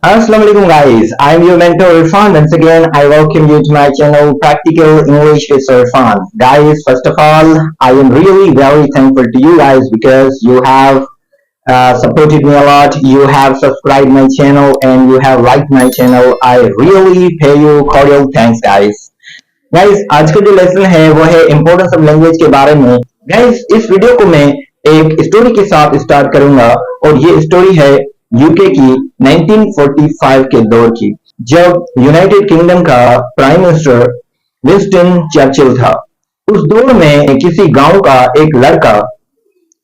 Assalamualaikum guys, I am your mentor Irfan. Once again, I welcome you to my channel Practical English with Sir Irfan. Guys, first of all, I am really very thankful to you guys because you have supported me a lot. You have subscribed my channel and you have liked my channel. I really pay you cordial thanks guys. Guys आज का जो lesson है वो है importance of language के बारे में। Guys इस वीडियो को मैं एक स्टोरी के साथ स्टार्ट करूंगा और ये स्टोरी है यूके की 1945 के दौर की, जब यूनाइटेड किंगडम का प्राइम मिनिस्टर विंस्टन चर्चिल था। उस दौर में किसी गांव का एक लड़का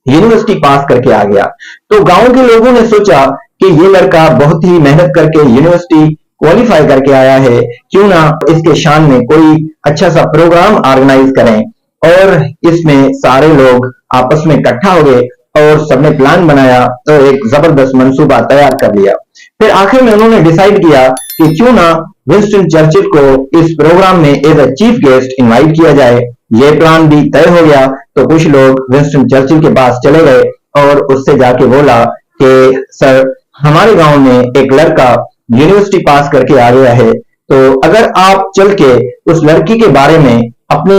यूनिवर्सिटी पास करके आ गया, तो गांव के लोगों ने सोचा कि ये लड़का बहुत ही मेहनत करके यूनिवर्सिटी क्वालिफाई करके आया है, क्यों ना इसके शान में कोई अच्छा सा प्रोग्राम ऑर्गेनाइज करें। और इसमें सारे लोग आपस में इकट्ठा हो गए और सबने प्लान बनाया, तो एक जबरदस्त मंसूबा तैयार कर लिया। फिर आखिर में उन्होंने डिसाइड किया कि क्यों ना विंस्टन चर्चिल को इस प्रोग्राम में as a chief guest invite किया जाए। ये प्लान भी तय हो गया, तो कुछ लोग विंस्टन चर्चिल के पास चले गए और उससे जाके बोला कि सर, हमारे गांव में एक लड़का यूनिवर्सिटी पास करके आ गया है, तो अगर आप चल के उस लड़की के बारे में अपने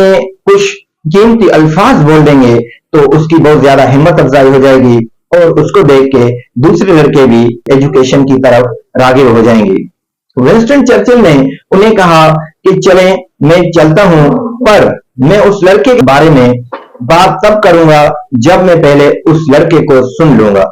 कुछ कीमती अल्फाज बोल देंगे तो उसकी बहुत ज्यादा हिम्मत अफजाई हो जाएगी और उसको देख के दूसरे लड़के भी एजुकेशन की तरफ राग़िब हो जाएंगे। विंस्टन चर्चिल ने उन्हें कहा कि चलें, मैं चलता हूं, पर मैं उस लड़के के बारे में बात तब करूंगा जब मैं पहले उस लड़के को सुन लूंगा।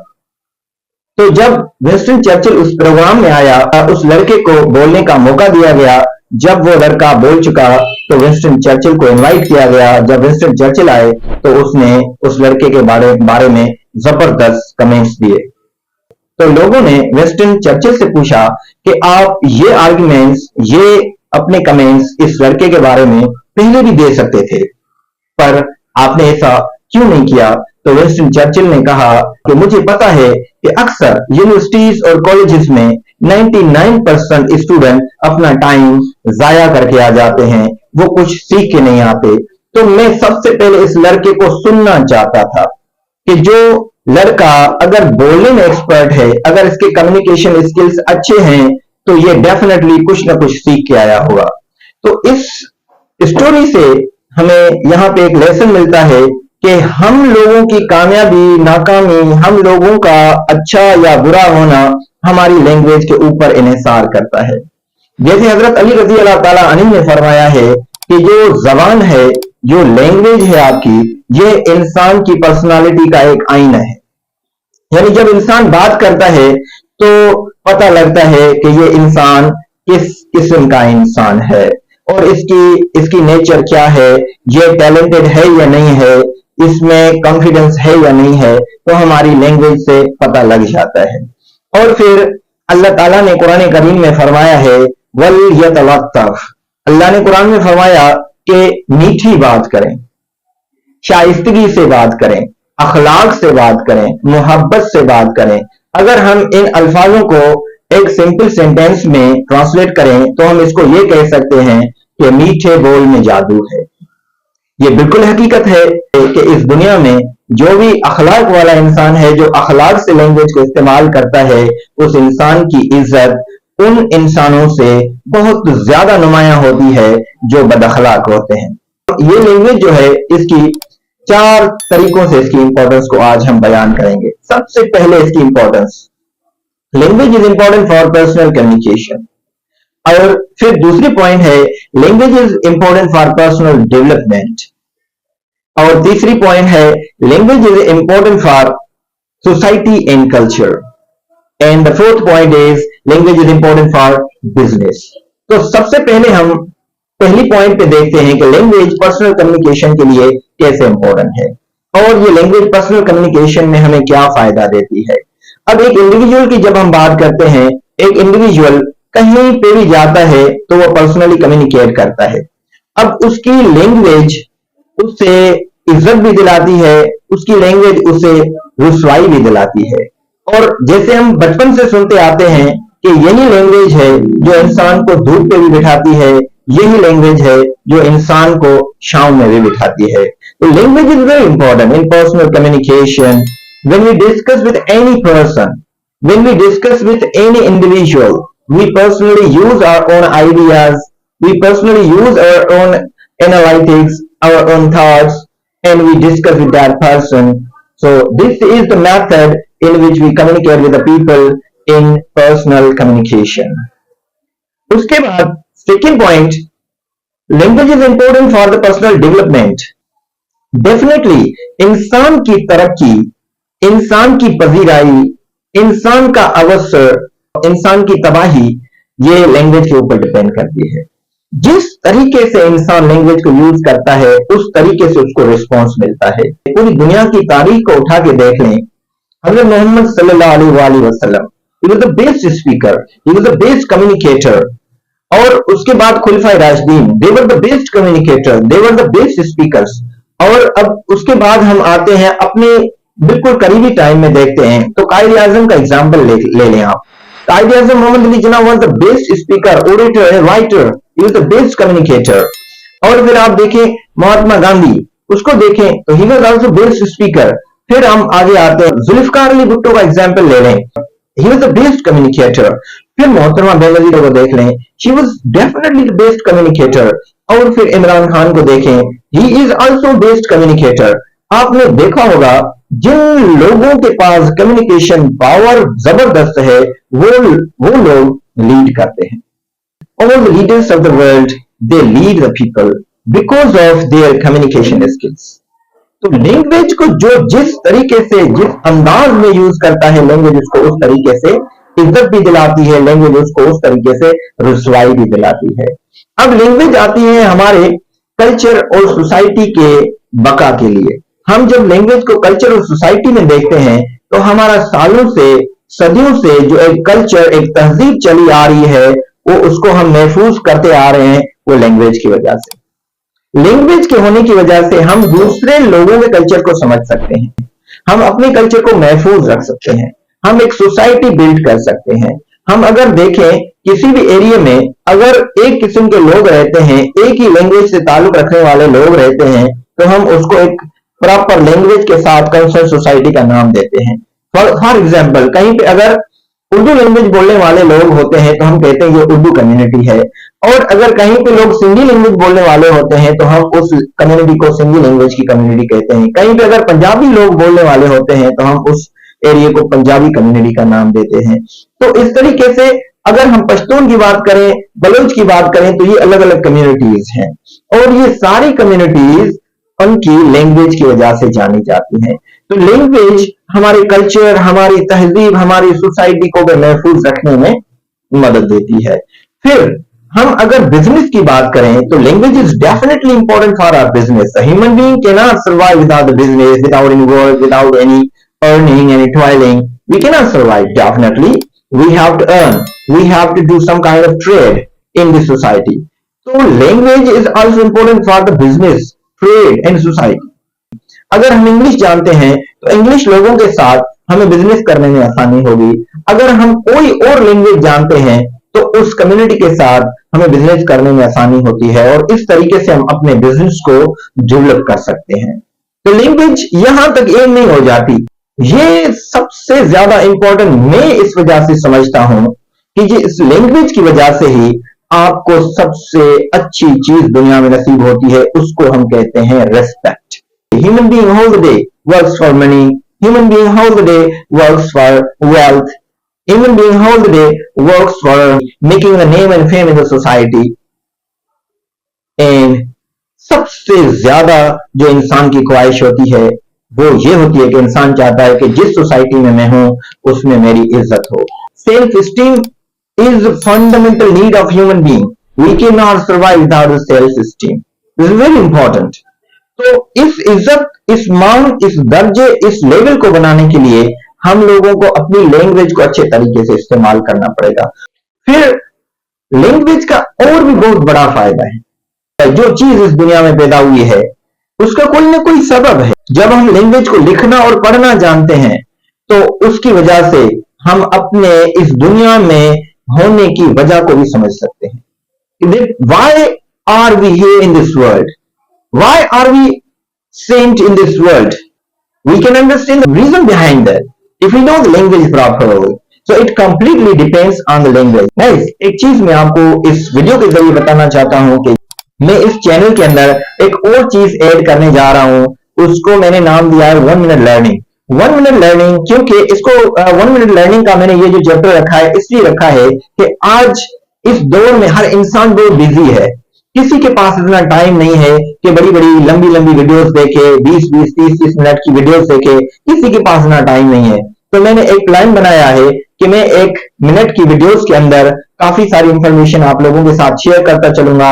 तो जब विंस्टन चर्चिल उस प्रोग्राम में आया, उस लड़के को बोलने का मौका दिया गया। जब वो लड़का बोल चुका तो विंस्टन चर्चिल को इनवाइट किया गया। जब विंस्टन चर्चिल आए तो उसने उस लड़के के बारे में जबरदस्त कमेंट्स दिए। तो लोगों ने विंस्टन चर्चिल से पूछा कि आप ये आर्गुमेंट्स, ये अपने कमेंट्स इस लड़के के बारे में पहले भी दे सकते थे, पर आपने ऐसा क्यों नहीं किया? तो विंस्टन चर्चिल ने कहा कि मुझे पता है कि अक्सर यूनिवर्सिटीज और कॉलेजेस में 99% स्टूडेंट अपना टाइम जाया करके आ जाते हैं, वो कुछ सीख के नहीं आते। तो मैं सबसे पहले इस लड़के को सुनना चाहता था कि जो लड़का अगर बोलने में एक्सपर्ट है, अगर इसके कम्युनिकेशन स्किल्स अच्छे हैं, तो ये डेफिनेटली कुछ ना कुछ सीख के आया होगा। तो इस स्टोरी से हमें यहाँ पे एक लेसन मिलता है कि हम लोगों की कामयाबी, नाकामी, हम लोगों का अच्छा या बुरा होना हमारी लैंग्वेज के ऊपर इन्हिसार करता है। जैसे हजरत अली रजी अल्लाह ताला अन्हु ने फरमाया है कि जो जबान है, जो लैंग्वेज है आपकी, ये इंसान की पर्सनालिटी का एक आईना है। यानी जब इंसान बात करता है तो पता लगता है कि ये इंसान किस किस्म का इंसान है और इसकी नेचर क्या है, ये टैलेंटेड है या नहीं है, इसमें कॉन्फिडेंस है या नहीं है, तो हमारी लैंग्वेज से पता लग जाता है। और फिर अल्लाह ताला ने कुरान करीम में फरमाया है वल यतलत्तफ, अल्लाह ने कुरान में फरमाया कि मीठी बात करें, शाइस्तगी से बात करें, अखलाक से बात करें, मोहब्बत से बात करें। अगर हम इन अल्फाजों को एक सिंपल सेंटेंस में ट्रांसलेट करें तो हम इसको ये कह सकते हैं कि मीठे बोल में जादू है। ये बिल्कुल हकीकत है कि इस दुनिया में जो भी अखलाक वाला इंसान है, जो अखलाक से लैंग्वेज को इस्तेमाल करता है, उस इंसान की इज्जत उन इंसानों से बहुत ज्यादा नुमायां होती है जो बदअखलाक होते हैं। ये लैंग्वेज जो है, इसकी 4 तरीकों से इसकी इंपॉर्टेंस को आज हम बयान करेंगे। सबसे पहले इसकी importance, language is important for personal communication. और फिर दूसरी पॉइंट है language is important for personal development. और तीसरी पॉइंट है language is important for society and culture. And the fourth point is language is important for business. तो सबसे पहले हम पहली पॉइंट पे देखते हैं कि लैंग्वेज पर्सनल कम्युनिकेशन के लिए कैसे इंपॉर्टेंट है और ये लैंग्वेज पर्सनल कम्युनिकेशन में हमें क्या फायदा देती है। अब एक इंडिविजुअल की जब हम बात करते हैं, एक इंडिविजुअल कहीं पे भी जाता है तो वो पर्सनली कम्युनिकेट करता है। अब उसकी लैंग्वेज उसे इज्जत भी दिलाती है, उसकी लैंग्वेज उसे रुसवाई भी दिलाती है। और जैसे हम बचपन से सुनते आते हैं कि यही लैंग्वेज है जो इंसान को धूप पे भी बिठाती है, यही लैंग्वेज है जो इंसान को छांव में भी बिठाती है। तो language is very important in personal communication. When we discuss with any person, When we discuss with any individual, we personally use our own ideas, we personally use our own analytics, our own thoughts, and we discuss with that person. So this is the method in which we communicate with the people in personal communication. उसके बाद second point, language is important for the personal development. Definitely, इंसान की तरक्की, इंसान की पजीराई, इंसान का अवसर, इंसान की तबाही, ये लैंग्वेज के ऊपर डिपेंड करती है. जिस तरीके से इंसान लैंग्वेज को यूज करता है, उस तरीके से उसको रिस्पॉन्स मिलता है. पूरी दुनिया की तारीख को उठा के देख लें, हजरत मोहम्मद सल्लल्लाहु अलैहि वसल्लम, he was the best speaker, he was the best communicator. और उसके बाद खुलफाए राशिदीन, they were the best communicator, they were the best speakers. और अब उसके बाद हम आते हैं अपने बिल्कुल करीबी टाइम में देखते हैं, तो कायद आजम का एग्जाम्पल ले लें आप. कायद आजम Mohammad Ali Jinnah was the best speaker, orator and writer, he was the best communicator. और फिर आप देखें महात्मा गांधी, उसको देखें तो he was also best speaker. फिर हम आगे आते हैं, जुल्फकार अली भुट्टो का एग्जाम्पल ले लें, he was the best communicator. फिर मोहतरमा बेनजीर को देख लें, she was definitely the best communicator. और फिर इमरान खान को देखें, he is also best communicator. आपने देखा होगा जिन लोगों के पास कम्युनिकेशन पावर जबरदस्त है, वो लोग लीड करते हैं. All the leaders of the world, they lead the people because of their communication skills. तो लैंग्वेज को जो जिस तरीके से, जिस अंदाज में यूज करता है, लैंग्वेज उसको उस तरीके से इज्जत भी दिलाती है, लैंग्वेज उसको उस तरीके से रुसवाई भी दिलाती है. अब लैंग्वेज आती है हमारे कल्चर और सोसाइटी के बका के लिए. हम जब लैंग्वेज को कल्चर और सोसाइटी में देखते हैं, तो हमारा सालों से, सदियों से जो एक कल्चर, एक तहजीब चली आ रही है, वो उसको हम महफूज करते आ रहे हैं, वो लैंग्वेज की वजह से. लैंग्वेज के होने की वजह से हम दूसरे लोगों के कल्चर को समझ सकते हैं, हम अपने कल्चर को महफूज रख सकते हैं, हम एक सोसाइटी बिल्ड कर सकते हैं. हम अगर देखें किसी भी एरिया में अगर एक किस्म के लोग रहते हैं, एक ही लैंग्वेज से ताल्लुक रखने वाले लोग रहते हैं, तो हम उसको एक प्रॉपर लैंग्वेज के साथ कंसर्न सोसाइटी का नाम देते हैं. फॉर एग्जाम्पल, कहीं पे अगर उर्दू लैंग्वेज बोलने वाले लोग होते हैं तो हम कहते हैं ये उर्दू कम्युनिटी है. और अगर कहीं पे लोग सिंधी लैंग्वेज बोलने वाले होते हैं तो हम उस कम्युनिटी को सिंधी लैंग्वेज की कम्युनिटी कहते हैं. कहीं पे अगर पंजाबी लोग बोलने वाले होते हैं तो हम उस एरिया को पंजाबी कम्युनिटी का नाम देते हैं. तो इस तरीके से अगर हम पश्तून की बात करें, बलोच की बात करें, तो ये अलग अलग कम्युनिटीज हैं और ये सारी कम्युनिटीज उनकी लैंग्वेज की वजह से जानी जाती हैं. तो लैंग्वेज हमारे कल्चर, हमारी तहजीब, हमारी सोसाइटी को भी महफूज रखने में मदद देती है. फिर हम अगर बिजनेस की बात करें तो language is definitely important for our business. Human being can not survive without the business, without any work, without any earning, any toiling. We cannot survive. Definitely, we have to earn. We have to do some kind of trade in the society. So, language is also important for the business, trade, and society. अगर हम English जानते हैं तो English लोगों के साथ हमें business करने में आसानी होगी. अगर हम कोई और लैंग्वेज जानते हैं तो उस कम्युनिटी के साथ हमें बिजनेस करने में आसानी होती है और इस तरीके से हम अपने बिजनेस को डेवलप कर सकते हैं. तो लैंग्वेज यहां तक एंड नहीं हो जाती. ये सबसे ज्यादा इंपॉर्टेंट मैं इस वजह से समझता हूं कि जी इस लैंग्वेज की वजह से ही आपको सबसे अच्छी चीज दुनिया में नसीब होती है, उसको हम कहते हैं respect. Human being whole the day works for money, human being whole the day works for wealth, human being whole the day works for making the name and fame in the society. And सबसे ज्यादा जो इंसान की ख्वाहिश होती है वो ये होती है कि इंसान चाहता है कि जिस सोसाइटी में मैं हूं उसमें मेरी इज्जत हो. Self esteem is fundamental need of human being. We can not survive without self esteem. This is very important. तो इस इज्जत, इस मान, इस दर्जे, इस लेवल को बनाने के लिए हम लोगों को अपनी लैंग्वेज को अच्छे तरीके से इस्तेमाल करना पड़ेगा. फिर लैंग्वेज का और भी बहुत बड़ा फायदा है. जो चीज इस दुनिया में पैदा हुई है उसका कोई ना कोई सबब है. जब हम लैंग्वेज को लिखना और पढ़ना जानते हैं तो उसकी वजह से हम अपने इस दुनिया में होने की वजह को भी समझ सकते हैं. Why are we here in this world? Why are we sent in this world? We can understand the reason behind that if we know the language properly. So it completely depends on the language. Guys, एक चीज मैं आपको इस video के जरिए बताना चाहता हूँ कि मैं इस चैनल के अंदर एक और चीज ऐड करने जा रहा हूँ, उसको मैंने नाम दिया है 1 मिनट लर्निंग। 1 मिनट लर्निंग, क्योंकि इसको 1 मिनट लर्निंग का मैंने ये जो चैप्टर रखा है इसलिए रखा है कि आज इस दौर में हर इंसान बहुत बिजी है, किसी के पास इतना टाइम नहीं है कि बड़ी बड़ी लंबी लंबी वीडियोस देखे, 20-20 30-30 मिनट की वीडियोस देखे, किसी के पास इतना टाइम नहीं है। तो मैंने एक प्लान बनाया है कि मैं 1 मिनट की वीडियोस के अंदर काफी सारी इंफॉर्मेशन आप लोगों के साथ शेयर करता चलूंगा।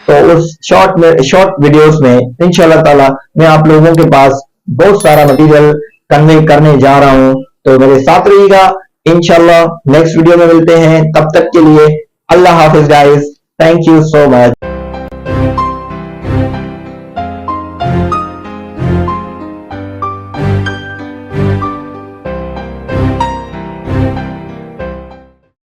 तो उस शॉर्ट वीडियोस में इंशाल्लाह ताला मैं आप लोगों के पास बहुत सारा मटेरियल कन्वे करने जा रहा हूं, तो मेरे साथ रहिएगा। इंशाल्लाह नेक्स्ट वीडियो में मिलते हैं, तब तक के लिए अल्लाह हाफिज guys, thank you so much.